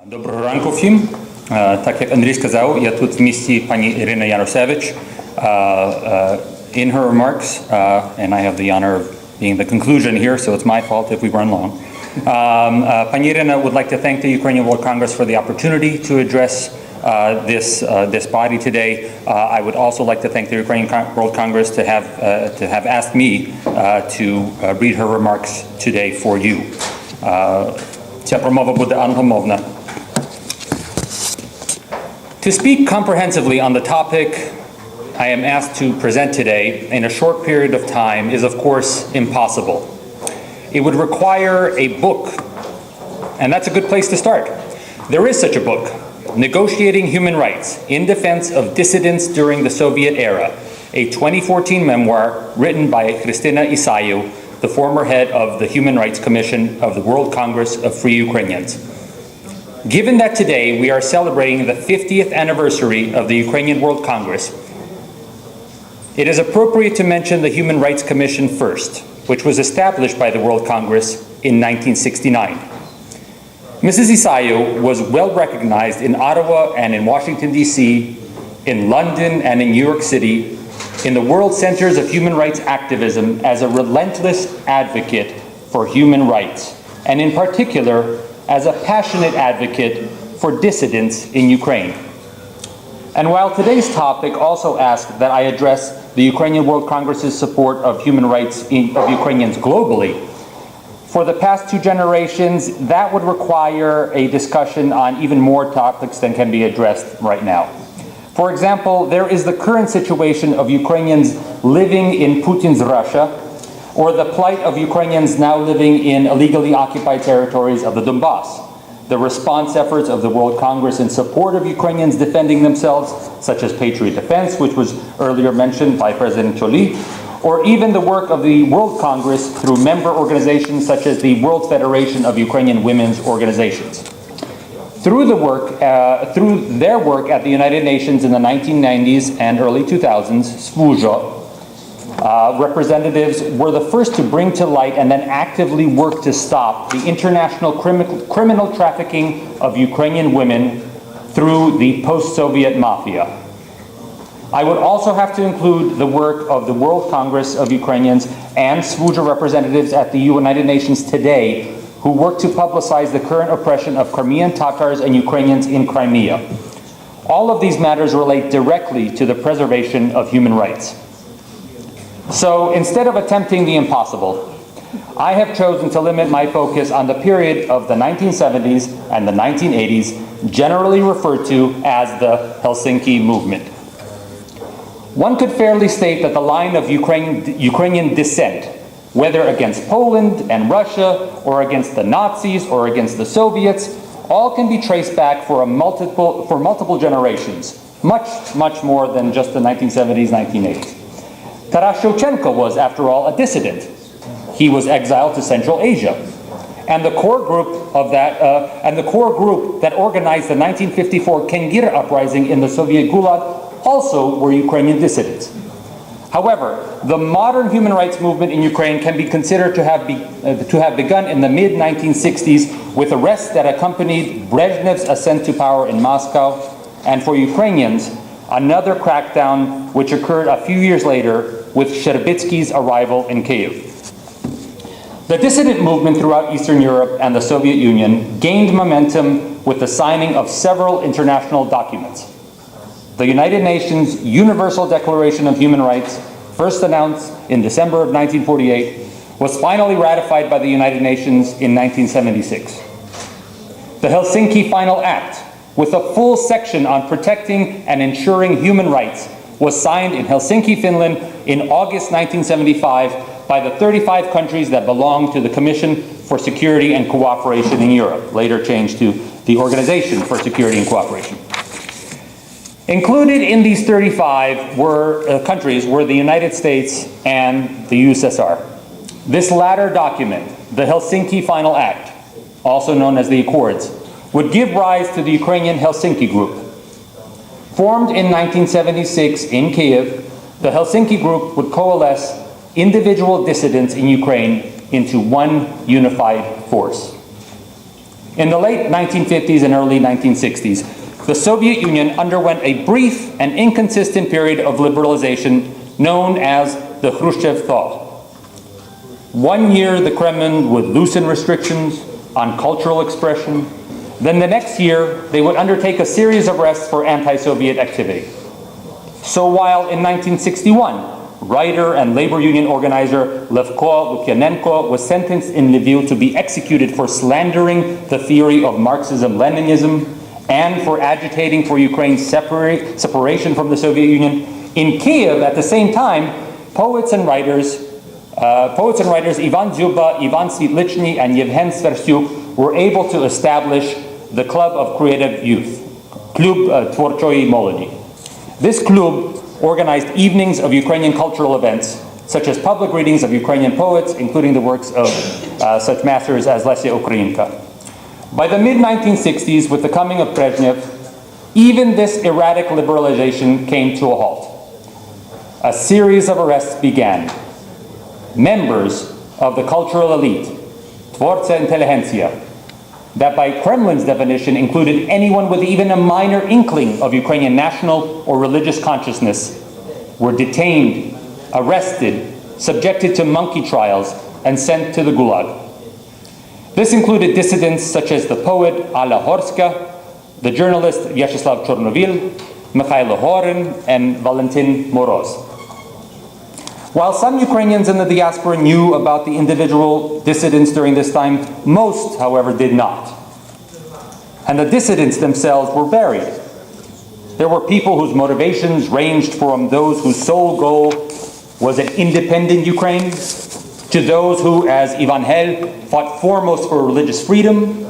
Доброго ранку всім. Так як Андрій сказав, я тут в місті пані Irene Jarosewich. In her remarks, and I have the honor of being the conclusion here, so it's my fault if we run long. Pani Irena would like to thank the Ukrainian World Congress for the opportunity to address this body today. I would also like to thank the Ukrainian World Congress to have asked me to read her remarks today for you. Ця промова буде англомовна. To speak comprehensively on the topic I am asked to present today in a short period of time is of course impossible. It would require a book, and that's a good place to start. There is such a book, Negotiating Human Rights in Defense of Dissidents During the Soviet Era, a 2014 memoir written by Christina Isayu, the former head of the Human Rights Commission of the World Congress of Free Ukrainians. Given that today we are celebrating the 50th anniversary of the Ukrainian World Congress, it is appropriate to mention the Human Rights Commission first, which was established by the World Congress in 1969. Mrs. Isayu was well recognized in Ottawa and in Washington, D.C., in London and in New York City, in the world centers of human rights activism as a relentless advocate for human rights, and in particular, as a passionate advocate for dissidents in Ukraine. And while today's topic also asks that I address the Ukrainian World Congress's support of human rights of Ukrainians globally, for the past two generations, that would require a discussion on even more topics than can be addressed right now. For example, there is the current situation of Ukrainians living in Putin's Russia, or the plight of Ukrainians now living in illegally occupied territories of the Donbass, the response efforts of the World Congress in support of Ukrainians defending themselves, such as Patriot Defense, which was earlier mentioned by President Choli, or even the work of the World Congress through member organizations such as the World Federation of Ukrainian Women's Organizations. Through their work at the United Nations in the 1990s and early 2000s, Svoboda, representatives were the first to bring to light and then actively work to stop the international criminal trafficking of Ukrainian women through the post-Soviet mafia. I would also have to include the work of the World Congress of Ukrainians and Svoboda representatives at the United Nations today who work to publicize the current oppression of Crimean Tatars and Ukrainians in Crimea. All of these matters relate directly to the preservation of human rights. So instead of attempting the impossible, I have chosen to limit my focus on the period of the 1970s and the 1980s, generally referred to as the Helsinki movement. One could fairly state that the line of Ukrainian dissent, whether against Poland and Russia, or against the Nazis, or against the Soviets, all can be traced back for multiple generations, much more than just the 1970s, 1980s. Taras Shevchenko was, after all, a dissident. He was exiled to Central Asia, and the core group that organized the 1954 Kengir uprising in the Soviet Gulag also were Ukrainian dissidents. However, the modern human rights movement in Ukraine can be considered to have begun in the mid-1960s with arrests that accompanied Brezhnev's ascent to power in Moscow, and for Ukrainians, another crackdown which occurred a few years later with Sherbetsky's arrival in Kyiv. The dissident movement throughout Eastern Europe and the Soviet Union gained momentum with the signing of several international documents. The United Nations Universal Declaration of Human Rights, first announced in December of 1948, was finally ratified by the United Nations in 1976. The Helsinki Final Act, with a full section on protecting and ensuring human rights, was signed in Helsinki, Finland in August 1975 by the 35 countries that belong to the Commission for Security and Cooperation in Europe, later changed to the Organization for Security and Cooperation. Included in these 35 countries were the United States and the USSR. This latter document, the Helsinki Final Act, also known as the Accords, would give rise to the Ukrainian Helsinki Group. Formed in 1976 in Kyiv, the Helsinki Group would coalesce individual dissidents in Ukraine into one unified force. In the late 1950s and early 1960s, the Soviet Union underwent a brief and inconsistent period of liberalization known as the Khrushchev thaw. 1 year, the Kremlin would loosen restrictions on cultural expression. Then the next year, they would undertake a series of arrests for anti-Soviet activity. So while in 1961, writer and labor union organizer Levko Lukyanenko was sentenced in Lviv to be executed for slandering the theory of Marxism-Leninism and for agitating for Ukraine's separation from the Soviet Union, in Kiev at the same time, poets and writers Ivan Zuba, Ivan Svitlichny, and Yevhen Sversyuk were able to establish the Club of Creative Youth, Klub Tvorchoi Molody. This club organized evenings of Ukrainian cultural events, such as public readings of Ukrainian poets, including the works of such masters as Lesya Ukrainka. By the mid-1960s, with the coming of Brezhnev, even this erratic liberalization came to a halt. A series of arrests began. Members of the cultural elite, Tvortsa Intelligentsia, that by Kremlin's definition included anyone with even a minor inkling of Ukrainian national or religious consciousness, were detained, arrested, subjected to monkey trials, and sent to the Gulag. This included dissidents such as the poet Alla Horska, the journalist Vyacheslav Chornovil, Mikhailo Horin, and Valentin Moroz. While some Ukrainians in the diaspora knew about the individual dissidents during this time, most, however, did not. And the dissidents themselves were varied. There were people whose motivations ranged from those whose sole goal was an independent Ukraine, to those who, as Ivan Hel, fought foremost for religious freedom,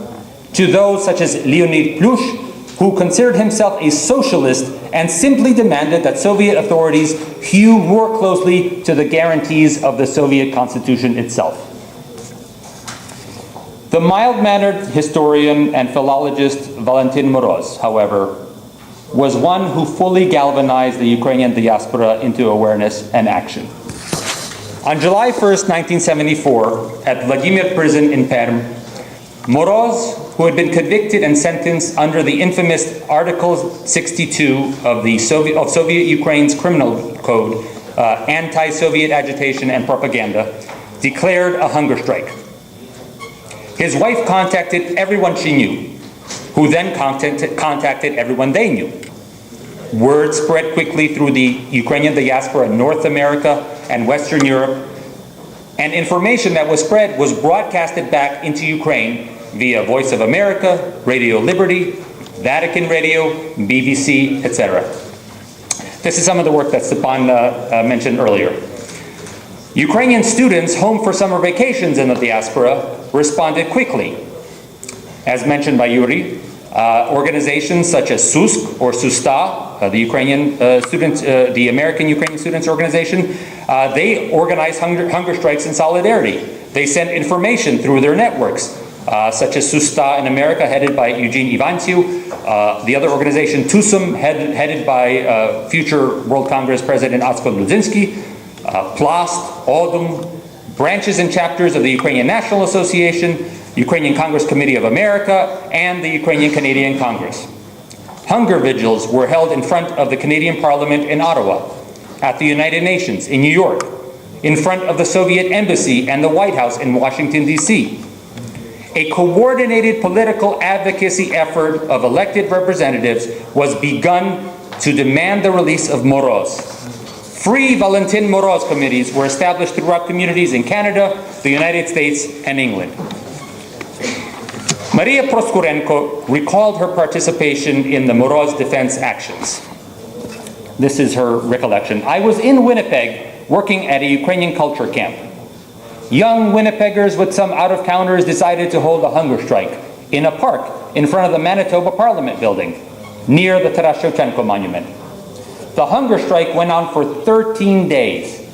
to those such as Leonid Plush, who considered himself a socialist and simply demanded that Soviet authorities hew more closely to the guarantees of the Soviet Constitution itself. The mild-mannered historian and philologist Valentin Moroz, however, was one who fully galvanized the Ukrainian diaspora into awareness and action. On July 1st, 1974, at Vladimir prison in Perm, Moroz, who had been convicted and sentenced under the infamous Article 62 of Soviet Ukraine's criminal code, anti-Soviet agitation and propaganda, declared a hunger strike. His wife contacted everyone she knew, who then contacted everyone they knew. Word spread quickly through the Ukrainian diaspora in North America and Western Europe, and information that was spread was broadcasted back into Ukraine via Voice of America, Radio Liberty, Vatican Radio, BBC, etc. This is some of the work that Stepan mentioned earlier. Ukrainian students home for summer vacations in the diaspora responded quickly. As mentioned by Yuri, organizations such as SUSK or SUSTA, the American Ukrainian Students Organization, they organized hunger strikes in solidarity. They sent information through their networks, such as SUSTA in America, headed by Eugene Ivantsiu, the other organization TUSUM, headed by future World Congress President Oskar Luzinski, PLAST, ODUM, branches and chapters of the Ukrainian National Association, Ukrainian Congress Committee of America, and the Ukrainian Canadian Congress. Hunger vigils were held in front of the Canadian Parliament in Ottawa, at the United Nations in New York, in front of the Soviet Embassy and the White House in Washington, D.C. A coordinated political advocacy effort of elected representatives was begun to demand the release of Moroz. Free Valentin Moroz committees were established throughout communities in Canada, the United States, and England. Maria Proskurenko recalled her participation in the Moroz defense actions. This is her recollection. I was in Winnipeg working at a Ukrainian culture camp. Young Winnipeggers with some out-of-towners decided to hold a hunger strike in a park in front of the Manitoba Parliament building, near the Taras Shevchenko monument. The hunger strike went on for 13 days.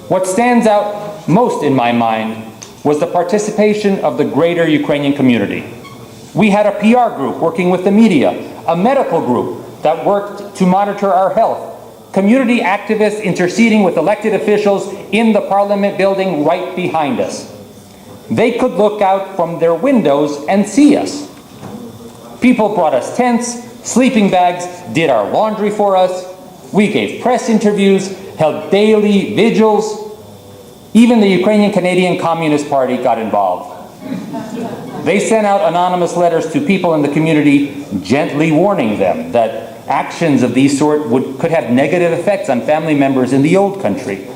What stands out most in my mind was the participation of the greater Ukrainian community. We had a PR group working with the media, a medical group that worked to monitor our health, community activists interceding with elected officials in the Parliament building right behind us. They could look out from their windows and see us. People brought us tents, sleeping bags, did our laundry for us. We gave press interviews, held daily vigils. Even the Ukrainian Canadian Communist Party got involved. They sent out anonymous letters to people in the community, gently warning them that actions of these sort could have negative effects on family members in the old country.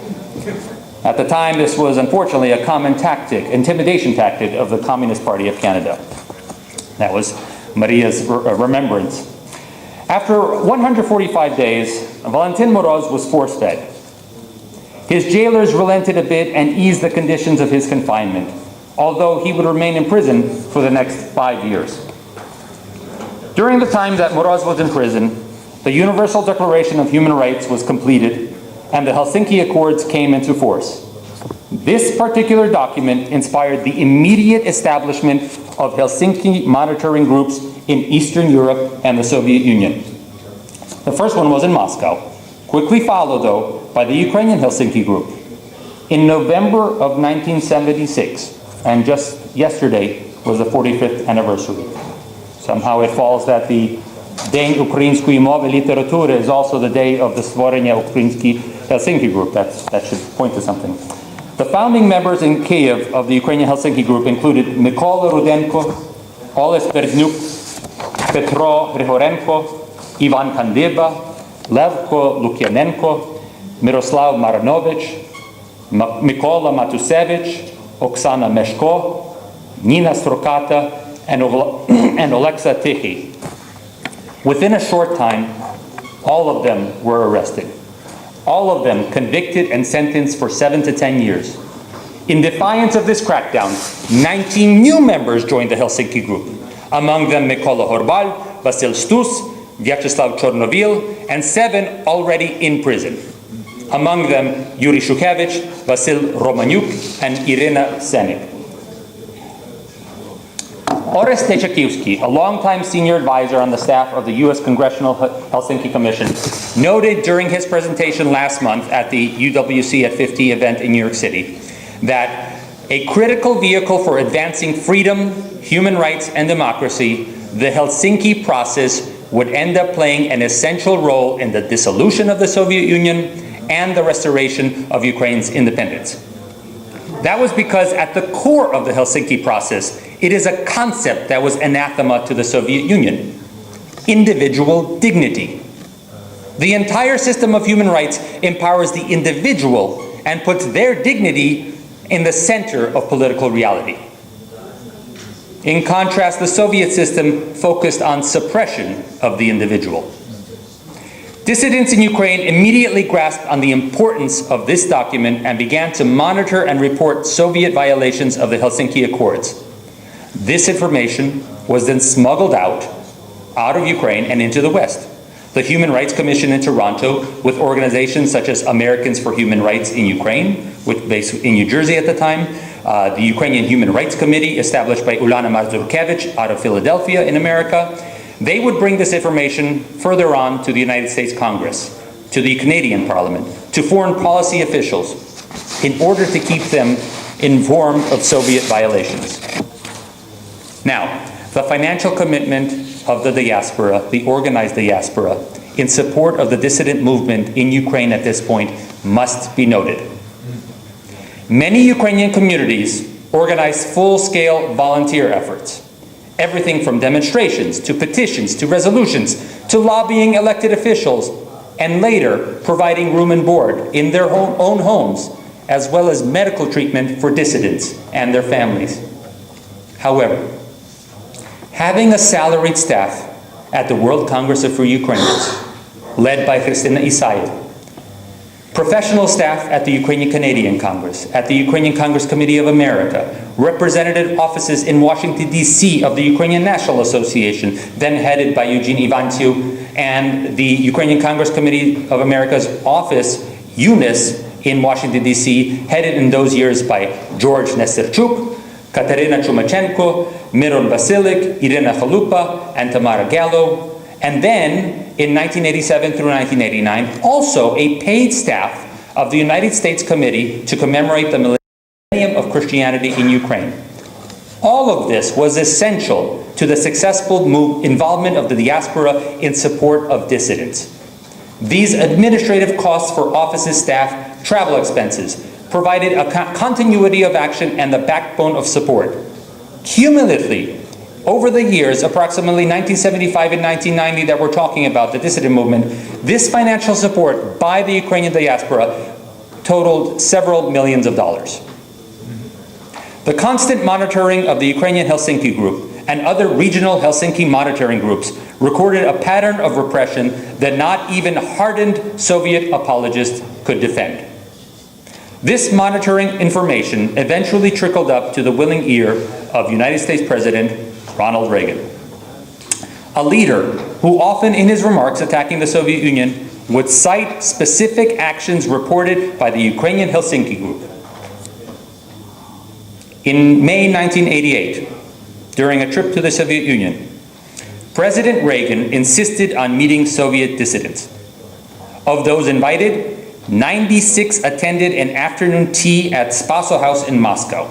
At the time, this was unfortunately a common tactic, intimidation tactic of the Communist Party of Canada. That was Maria's remembrance. After 145 days, Valentin Moroz was force-fed. His jailers relented a bit and eased the conditions of his confinement, although he would remain in prison for the next 5 years. During the time that Moroz was in prison, the Universal Declaration of Human Rights was completed and the Helsinki Accords came into force. This particular document inspired the immediate establishment of Helsinki monitoring groups in Eastern Europe and the Soviet Union. The first one was in Moscow, quickly followed, though, by the Ukrainian Helsinki group. In November of 1976, and just yesterday was the 45th anniversary. Somehow it falls that the День української мови і літератури is also the day of the створення Української Helsinki group. That should point to something. The founding members in Kiev of the Ukrainian Helsinki group included Mykola Rudenko, Oles Berznuk, Petro Grigorenko, Ivan Kandyba, Levko Lukyanenko, Miroslav Maranovich, Mykola Matusevich, Oksana Meshko, Nina Strokata, and Oleksa Tichy. Within a short time, all of them were arrested. All of them convicted and sentenced for 7 to 10 years. In defiance of this crackdown, 19 new members joined the Helsinki group. Among them Mykola Horbal, Vasil Stus, Vyacheslav Chornovil, and 7 already in prison. Among them Yuri Shukevich, Vasil Romanyuk, and Irena Senik. Orest Techakivsky, a longtime senior advisor on the staff of the U.S. Congressional Helsinki Commission, noted during his presentation last month at the UWC at 50 event in New York City that a critical vehicle for advancing freedom, human rights, and democracy, the Helsinki process would end up playing an essential role in the dissolution of the Soviet Union and the restoration of Ukraine's independence. That was because at the core of the Helsinki process, it is a concept that was anathema to the Soviet Union: individual dignity. The entire system of human rights empowers the individual and puts their dignity in the center of political reality. In contrast, the Soviet system focused on suppression of the individual. Dissidents in Ukraine immediately grasped on the importance of this document and began to monitor and report Soviet violations of the Helsinki Accords. This information was then smuggled out of Ukraine and into the West. The Human Rights Commission in Toronto, with organizations such as Americans for Human Rights in Ukraine, which based in New Jersey at the time, the Ukrainian Human Rights Committee, established by Ulana Mazurkevich out of Philadelphia in America, they would bring this information further on to the United States Congress, to the Canadian Parliament, to foreign policy officials, in order to keep them informed of Soviet violations. Now, the financial commitment of the diaspora, the organized diaspora, in support of the dissident movement in Ukraine at this point must be noted. Many Ukrainian communities organized full-scale volunteer efforts. Everything from demonstrations, to petitions, to resolutions, to lobbying elected officials, and later providing room and board in their own homes, as well as medical treatment for dissidents and their families. However, having a salaried staff at the World Congress of Free Ukrainians, led by Christina Isayev, professional staff at the Ukrainian Canadian Congress, at the Ukrainian Congress Committee of America, representative offices in Washington, D.C. of the Ukrainian National Association, then headed by Eugene Ivantsiu, and the Ukrainian Congress Committee of America's office, UNIS, in Washington, D.C., headed in those years by George Nesterchuk, Katerina Chumachenko, Miron Vasilik, Irena Chalupa, and Tamara Gallo. And then, in 1987 through 1989, also a paid staff of the United States Committee to commemorate the of Christianity in Ukraine. All of this was essential to the successful involvement of the diaspora in support of dissidents. These administrative costs for offices, staff, travel expenses provided a continuity of action and the backbone of support. Cumulatively, over the years, approximately 1975 and 1990 that we're talking about, the dissident movement, this financial support by the Ukrainian diaspora totaled several millions of dollars. The constant monitoring of the Ukrainian Helsinki Group and other regional Helsinki monitoring groups recorded a pattern of repression that not even hardened Soviet apologists could defend. This monitoring information eventually trickled up to the willing ear of United States President Ronald Reagan, a leader who often in his remarks attacking the Soviet Union would cite specific actions reported by the Ukrainian Helsinki Group. In May 1988, during a trip to the Soviet Union, President Reagan insisted on meeting Soviet dissidents. Of those invited, 96 attended an afternoon tea at Spaso House in Moscow.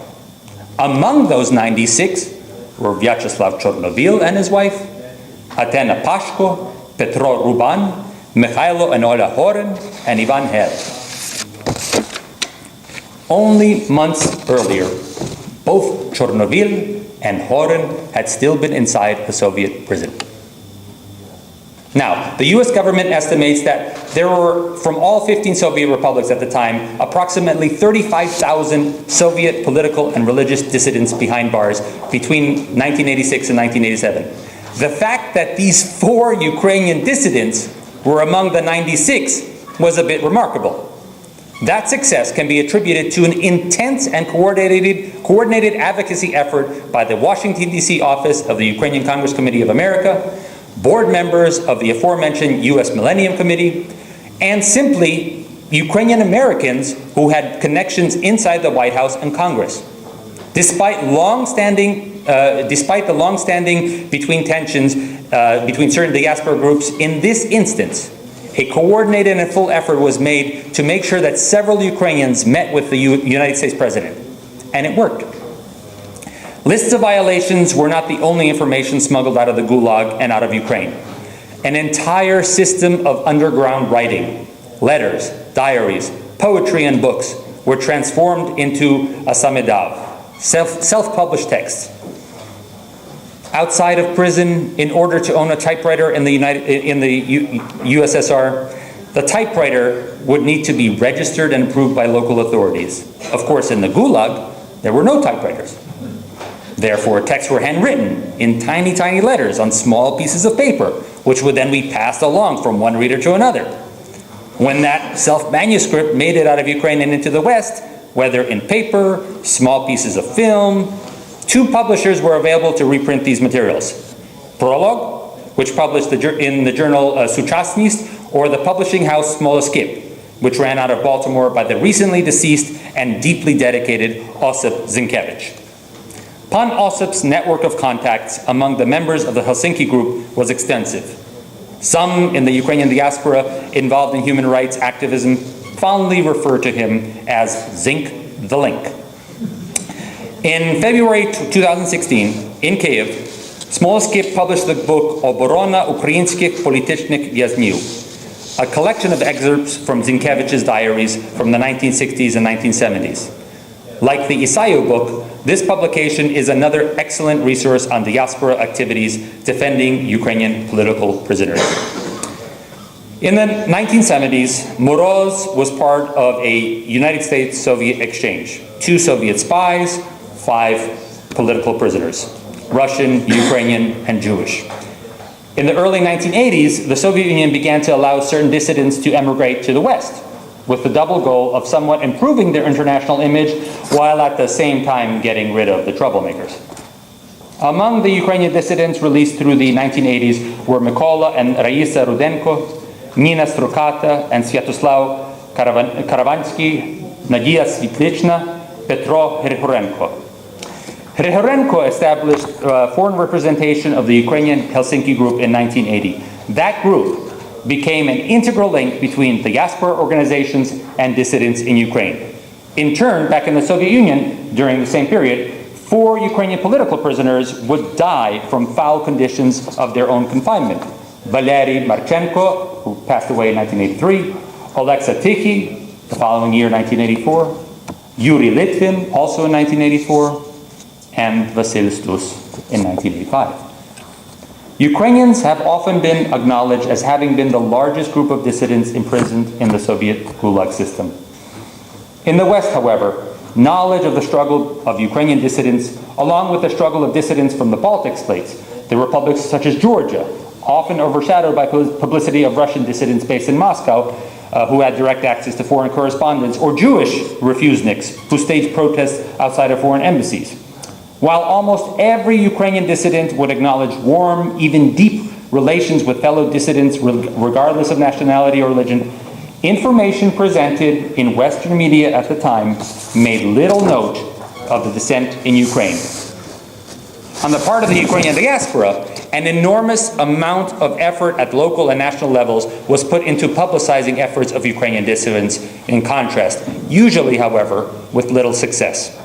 Among those 96 were Vyacheslav Chornovil and his wife, Atena Pashko, Petro Ruban, Mikhailo and Ola Horen, and Ivan Hel. Only months earlier, both Chornovil and Horen had still been inside a Soviet prison. Now, the US government estimates that there were, from all 15 Soviet republics at the time, approximately 35,000 Soviet political and religious dissidents behind bars between 1986 and 1987. The fact that these 4 Ukrainian dissidents were among the 96 was a bit remarkable. That success can be attributed to an intense and coordinated advocacy effort by the Washington, D.C. office of the Ukrainian Congress Committee of America, board members of the aforementioned U.S. Millennium Committee, and simply Ukrainian Americans who had connections inside the White House and Congress. Despite the long-standing between tensions between certain diaspora groups, in this instance, a coordinated and full effort was made to make sure that several Ukrainians met with the United States President. And it worked. Lists of violations were not the only information smuggled out of the Gulag and out of Ukraine. An entire system of underground writing, letters, diaries, poetry, and books were transformed into a samedav, self-published texts. Outside of prison, in order to own a typewriter in the USSR, the typewriter would need to be registered and approved by local authorities. Of course, in the Gulag, there were no typewriters. Therefore, texts were handwritten in tiny, tiny letters on small pieces of paper, which would then be passed along from one reader to another. When that self-manuscript made it out of Ukraine and into the West, whether in paper, small pieces of film, 2 publishers were available to reprint these materials. Prolog, which published in the journal Suchasnist, or the publishing house Smoloskip, which ran out of Baltimore by the recently deceased and deeply dedicated Osip Zinkevich. Pan Osip's network of contacts among the members of the Helsinki Group was extensive. Some in the Ukrainian diaspora involved in human rights activism fondly refer to him as Zink the Link. In February 2016, in Kiev, Smoloskip published the book Oborona Ukrainskich Politycznych Wieźniów, a collection of excerpts from Zinkevich's diaries from the 1960s and 1970s. Like the Isayu book, this publication is another excellent resource on diaspora activities defending Ukrainian political prisoners. In the 1970s, Moroz was part of a United States-Soviet exchange. 2 Soviet spies, 5 political prisoners, Russian, Ukrainian, and Jewish. In the early 1980s, the Soviet Union began to allow certain dissidents to emigrate to the West, with the double goal of somewhat improving their international image while at the same time getting rid of the troublemakers. Among the Ukrainian dissidents released through the 1980s were Mykola and Raisa Rudenko, Nina Strukata and Sviatoslav Karavansky, Nadia Svitlichna, Petro Hryhorenko. Hryhorenko established foreign representation of the Ukrainian Helsinki Group in 1980. That group became an integral link between diaspora organizations and dissidents in Ukraine. In turn, back in the Soviet Union, during the same period, 4 Ukrainian political prisoners would die from foul conditions of their own confinement. Valery Marchenko, who passed away in 1983, Oleksa Tikhy, the following year, 1984, Yuri Litvin, also in 1984, and Vasil Stus in 1985. Ukrainians have often been acknowledged as having been the largest group of dissidents imprisoned in the Soviet Gulag system. In the West, however, knowledge of the struggle of Ukrainian dissidents, along with the struggle of dissidents from the Baltic states, the republics such as Georgia, often overshadowed by publicity of Russian dissidents based in Moscow, who had direct access to foreign correspondence, or Jewish refuseniks who staged protests outside of foreign embassies. While almost every Ukrainian dissident would acknowledge warm, even deep relations with fellow dissidents regardless of nationality or religion, information presented in Western media at the time made little note of the dissent in Ukraine. On the part of the Ukrainian diaspora, an enormous amount of effort at local and national levels was put into publicizing efforts of Ukrainian dissidents in contrast, usually, however, with little success.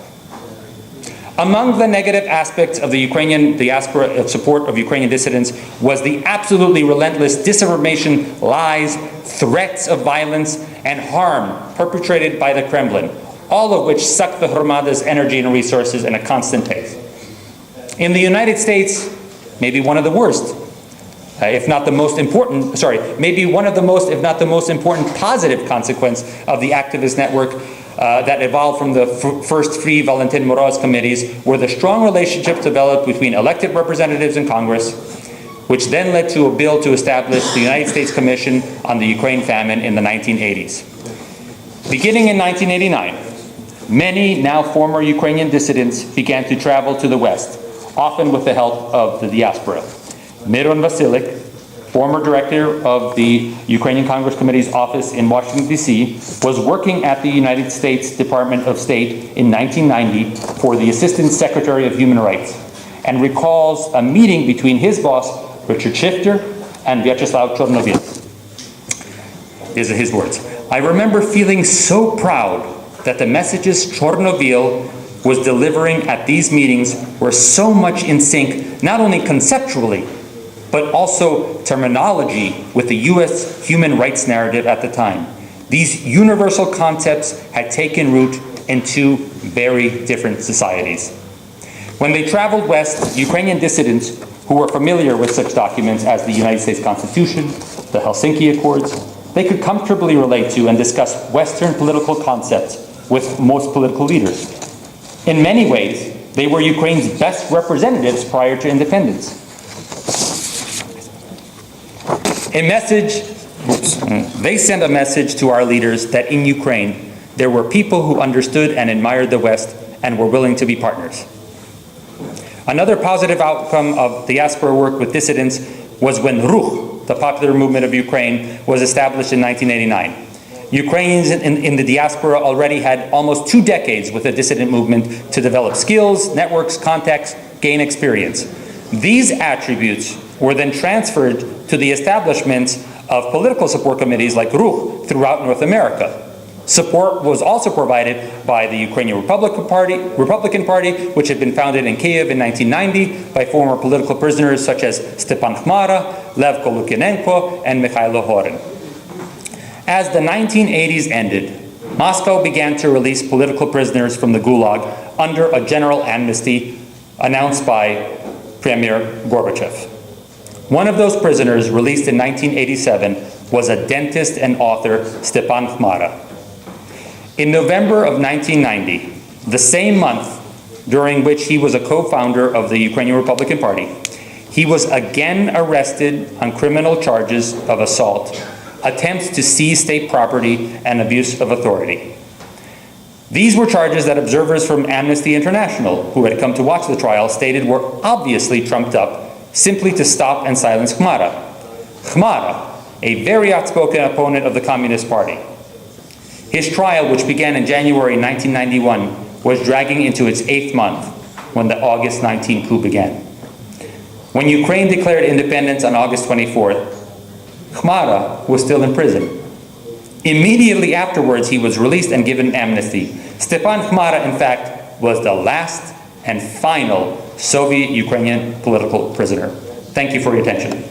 Among the negative aspects of the Ukrainian diaspora support of Ukrainian dissidents was the absolutely relentless disinformation, lies, threats of violence, and harm perpetrated by the Kremlin, all of which sucked the Hromada's energy and resources in a constant pace. In the United States, maybe one of the worst, if not the most important, maybe one of the most, if not the most important positive consequence of the activist network that evolved from the first Free Valentin Moroz committees were the strong relationships developed between elected representatives in Congress, which then led to a bill to establish the United States Commission on the Ukraine Famine in the 1980s. Beginning in 1989, many now former Ukrainian dissidents began to travel to the West, often with the help of the diaspora. Miron Vasilik, former director of the Ukrainian Congress Committee's office in Washington, D.C., was working at the United States Department of State in 1990 for the Assistant Secretary of Human Rights, and recalls a meeting between his boss, Richard Shifter, and Vyacheslav Chornovil. These are his words. "I remember feeling so proud that the messages Chornovil was delivering at these meetings were so much in sync, not only conceptually, but also terminology with the U.S. human rights narrative at the time. These universal concepts had taken root in 2 very different societies." When they traveled west, Ukrainian dissidents who were familiar with such documents as the United States Constitution, the Helsinki Accords, they could comfortably relate to and discuss Western political concepts with most political leaders. In many ways, they were Ukraine's best representatives prior to independence. They sent a message to our leaders that in Ukraine, there were people who understood and admired the West and were willing to be partners. Another positive outcome of diaspora work with dissidents was when Ruch, the popular movement of Ukraine, was established in 1989. Ukrainians in the diaspora already had almost 2 decades with the dissident movement to develop skills, networks, contacts, gain experience. These attributes were then transferred to the establishment of political support committees like Ruch throughout North America. Support was also provided by the Ukrainian Republican Party, which had been founded in Kyiv in 1990 by former political prisoners such as Stepan Khmara, Lev Kolukyanenko, and Mikhailo Horin. As the 1980s ended, Moscow began to release political prisoners from the Gulag under a general amnesty announced by Premier Gorbachev. One of those prisoners, released in 1987, was a dentist and author, Stepan Khmara. In November of 1990, the same month during which he was a co-founder of the Ukrainian Republican Party, he was again arrested on criminal charges of assault, attempts to seize state property, and abuse of authority. These were charges that observers from Amnesty International, who had come to watch the trial, stated were obviously trumped up simply to stop and silence Khmara. Khmara, a very outspoken opponent of the Communist Party. His trial, which began in January 1991, was dragging into its 8th month when the August 19 coup began. When Ukraine declared independence on August 24th, Khmara was still in prison. Immediately afterwards, he was released and given amnesty, Stepan Khmara, in fact, was the last and final Soviet Ukrainian political prisoner. Thank you for your attention.